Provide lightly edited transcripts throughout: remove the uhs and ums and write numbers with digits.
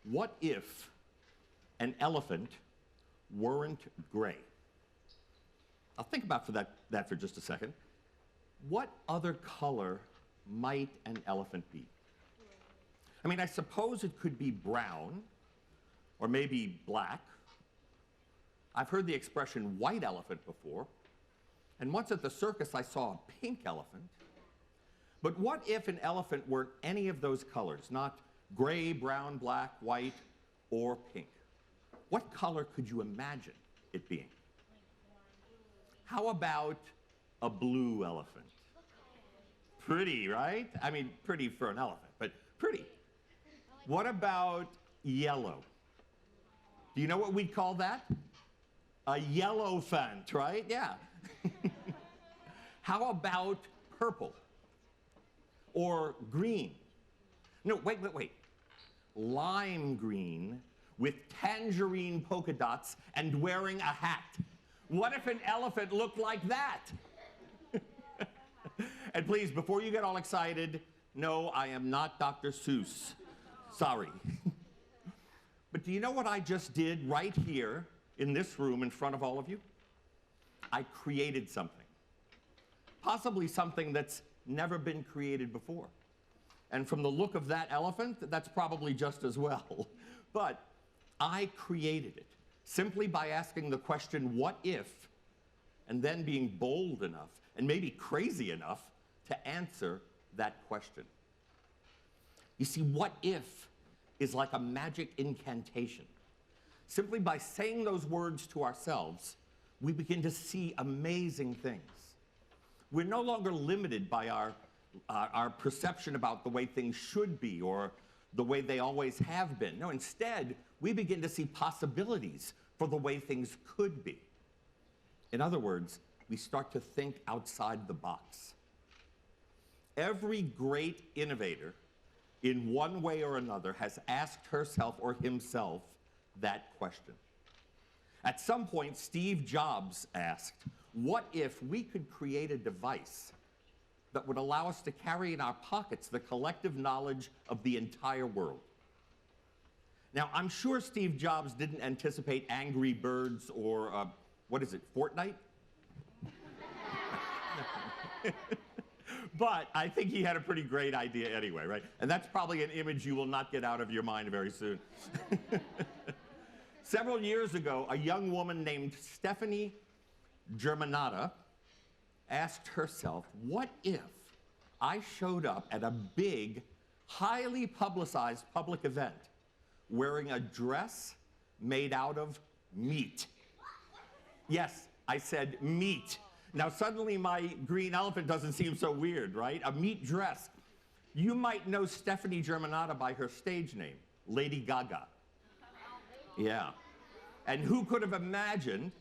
What if an elephant weren't gray? I'll think about that for just a second. What other color might an elephant be? I mean, I suppose it could be brown, or maybe black. I've heard the expression white elephant before, and once at the circus I saw a pink elephant. But what if an elephant weren't any of those colors, not gray, brown, black, white, or pink? What color could you imagine it being? How about a blue elephant? Pretty, right? I mean, pretty for an elephant, but pretty. What about yellow? Do you know what we'd call that? A yellowphant, right? Yeah. How about purple? Or green? No, wait. Lime green with tangerine polka dots and wearing a hat. What if an elephant looked like that? And please, before you get all excited, no, I am not Dr. Seuss. Sorry. But do you know what I just did right here in this room in front of all of you? I created something. Possibly something that's never been created before. And from the look of that elephant, that's probably just as well. But I created it simply by asking the question, what if? And then being bold enough and maybe crazy enough to answer that question. You see, what if is like a magic incantation. Simply by saying those words to ourselves, we begin to see amazing things. We're no longer limited by our perception about the way things should be or the way they always have been. No, instead, we begin to see possibilities for the way things could be. In other words, we start to think outside the box. Every great innovator, in one way or another, has asked herself or himself that question. At some point, Steve Jobs asked, what if we could create a device that would allow us to carry in our pockets the collective knowledge of the entire world? Now, I'm sure Steve Jobs didn't anticipate Angry Birds or, what is it, Fortnite? But I think he had a pretty great idea anyway, right? And that's probably an image you will not get out of your mind very soon. Several years ago, a young woman named Stephanie Germanotta asked herself, what if I showed up at a big, highly publicized public event wearing a dress made out of meat? Yes, I said meat. Now suddenly my green elephant doesn't seem so weird, right? A meat dress. You might know Stephanie Germanotta by her stage name, Lady Gaga. Yeah. And who could have imagined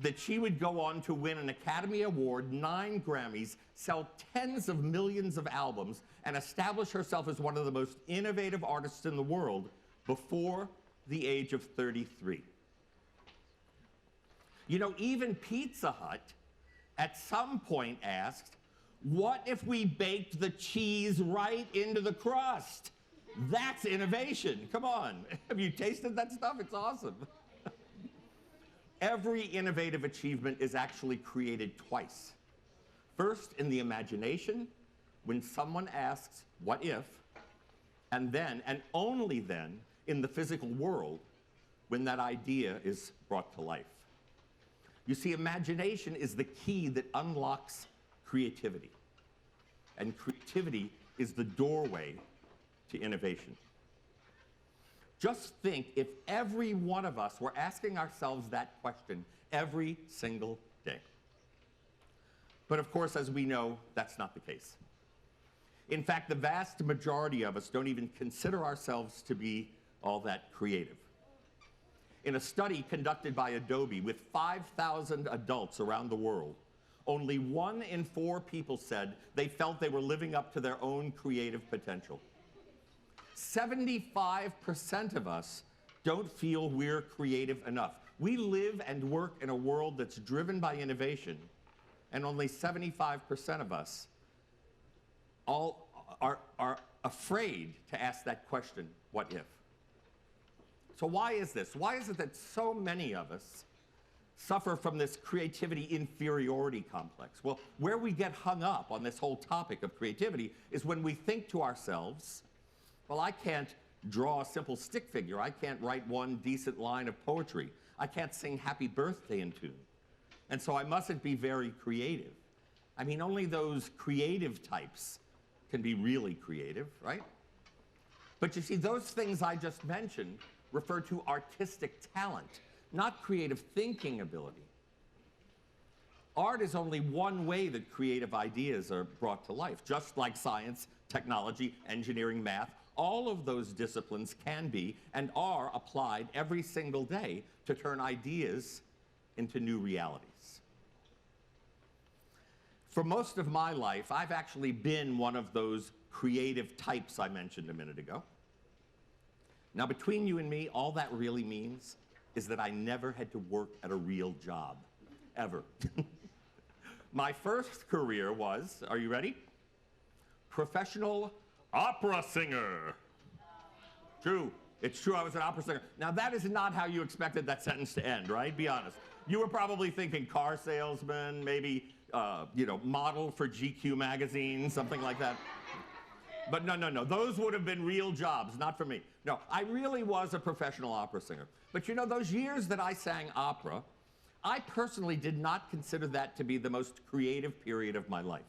that she would go on to win an Academy Award, 9 Grammys, sell tens of millions of albums, and establish herself as one of the most innovative artists in the world before the age of 33. You know, even Pizza Hut at some point asked, what if we baked the cheese right into the crust? That's innovation. Come on. Have you tasted that stuff? It's awesome. Every innovative achievement is actually created twice. First, in the imagination, when someone asks, what if? And then, and only then, in the physical world, when that idea is brought to life. You see, imagination is the key that unlocks creativity. And creativity is the doorway to innovation. Just think if every one of us were asking ourselves that question every single day. But of course, as we know, that's not the case. In fact, the vast majority of us don't even consider ourselves to be all that creative. In a study conducted by Adobe with 5,000 adults around the world, only 1 in 4 people said they felt they were living up to their own creative potential. 75% of us don't feel we're creative enough. We live and work in a world that's driven by innovation, and only 75% of us all are afraid to ask that question, what if? So why is this? Why is it that so many of us suffer from this creativity inferiority complex? Well, where we get hung up on this whole topic of creativity is when we think to ourselves, well, I can't draw a simple stick figure. I can't write one decent line of poetry. I can't sing Happy Birthday in tune. And so I mustn't be very creative. I mean, only those creative types can be really creative, right? But you see, those things I just mentioned refer to artistic talent, not creative thinking ability. Art is only one way that creative ideas are brought to life, just like science, technology, engineering, math. All of those disciplines can be and are applied every single day to turn ideas into new realities. For most of my life, I've actually been one of those creative types I mentioned a minute ago. Now, between you and me, all that really means is that I never had to work at a real job, ever. My first career was, are you ready? Professional opera singer. True. It's true, I was an opera singer. Now, that is not how you expected that sentence to end, right? Be honest. You were probably thinking car salesman, maybe, model for GQ magazine, something like that. But no. Those would have been real jobs, not for me. No, I really was a professional opera singer. But you know, those years that I sang opera, I personally did not consider that to be the most creative period of my life.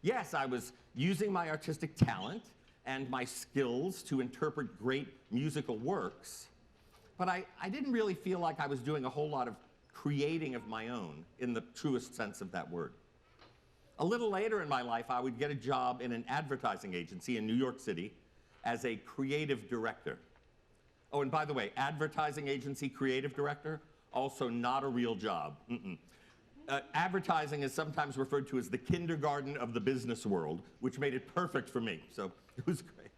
Yes, I was using my artistic talent and my skills to interpret great musical works, but I didn't really feel like I was doing a whole lot of creating of my own in the truest sense of that word. A little later in my life, I would get a job in an advertising agency in New York City as a creative director. Oh, and by the way, advertising agency creative director, also not a real job. Advertising is sometimes referred to as the kindergarten of the business world, which made it perfect for me, so it was great.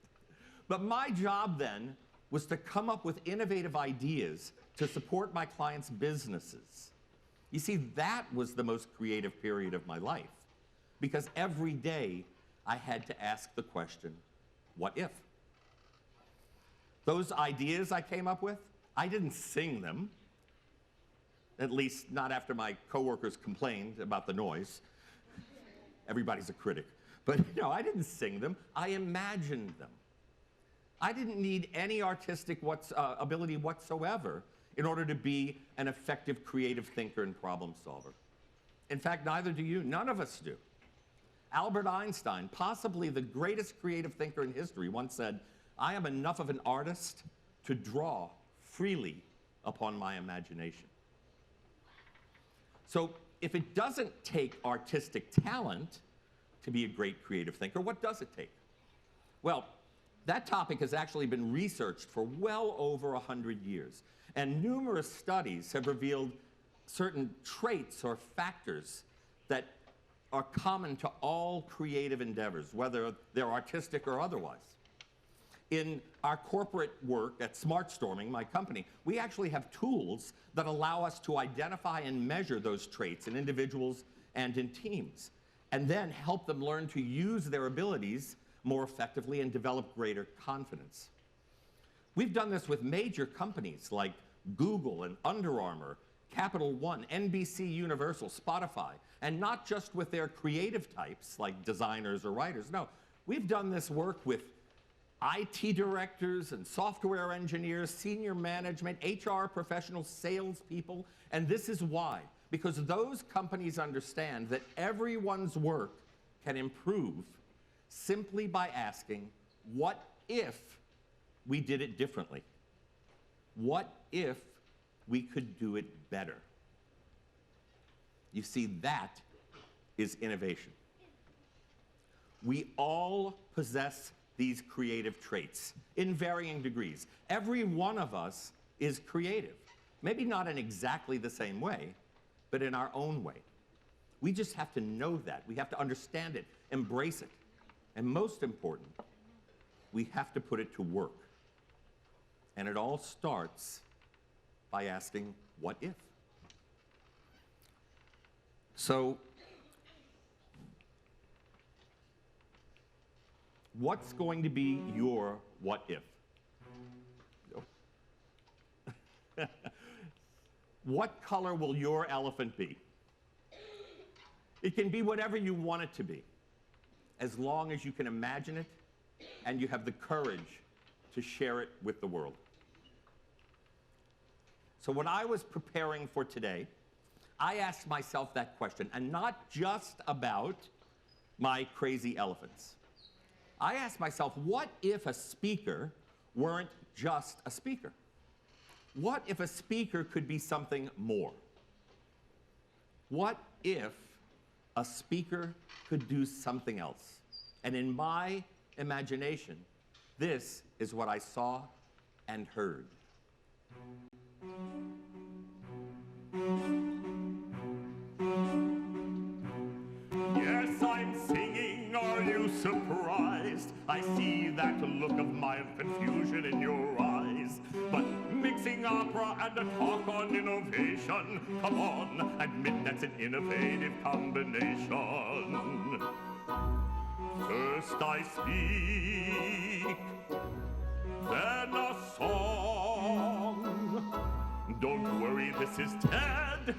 But my job then was to come up with innovative ideas to support my clients' businesses. You see, that was the most creative period of my life, because every day I had to ask the question, what if? Those ideas I came up with, I didn't sing them, at least not after my coworkers complained about the noise. Everybody's a critic. But no, I didn't sing them, I imagined them. I didn't need any artistic ability whatsoever in order to be an effective creative thinker and problem solver. In fact, neither do you, none of us do. Albert Einstein, possibly the greatest creative thinker in history, once said, "I am enough of an artist to draw freely upon my imagination." So if it doesn't take artistic talent to be a great creative thinker, what does it take? Well, that topic has actually been researched for well over 100 years, and numerous studies have revealed certain traits or factors that are common to all creative endeavors, whether they're artistic or otherwise. In our corporate work at SmartStorming, my company, we actually have tools that allow us to identify and measure those traits in individuals and in teams, and then help them learn to use their abilities more effectively and develop greater confidence. We've done this with major companies like Google and Under Armour, Capital One, NBC Universal, Spotify, and not just with their creative types like designers or writers. No, we've done this work with IT directors and software engineers, senior management, HR professionals, salespeople, and this is why. Because those companies understand that everyone's work can improve simply by asking, what if we did it differently? What if we could do it better? You see, that is innovation. We all possess these creative traits in varying degrees. Every one of us is creative. Maybe not in exactly the same way, but in our own way. We just have to know that. We have to understand it, embrace it. And most important, we have to put it to work. And it all starts by asking, what if? So, what's going to be your what if? What color will your elephant be? It can be whatever you want it to be, as long as you can imagine it and you have the courage to share it with the world. So when I was preparing for today, I asked myself that question, and not just about my crazy elephants. I asked myself, what if a speaker weren't just a speaker? What if a speaker could be something more? What if a speaker could do something else? And in my imagination, this is what I saw and heard. Yes, I'm singing, are you surprised? I see that look of mild confusion in your eyes. But mixing opera and a talk on innovation, come on, admit that's an innovative combination. First I speak, then a song. Don't worry, this is TED.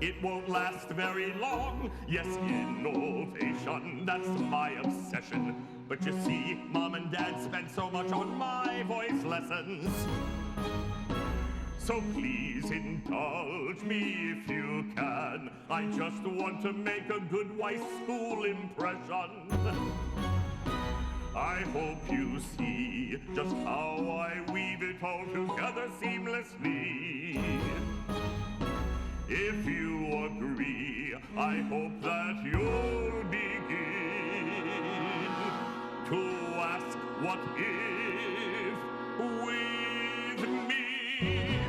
It won't last very long. Yes, innovation, that's my obsession. But you see, Mom and Dad spend so much on my voice lessons. So please indulge me if you can. I just want to make a good Weiss School impression. I hope you see just how I weave it all together seamlessly. If you agree, I hope that you'll begin to ask what if with me.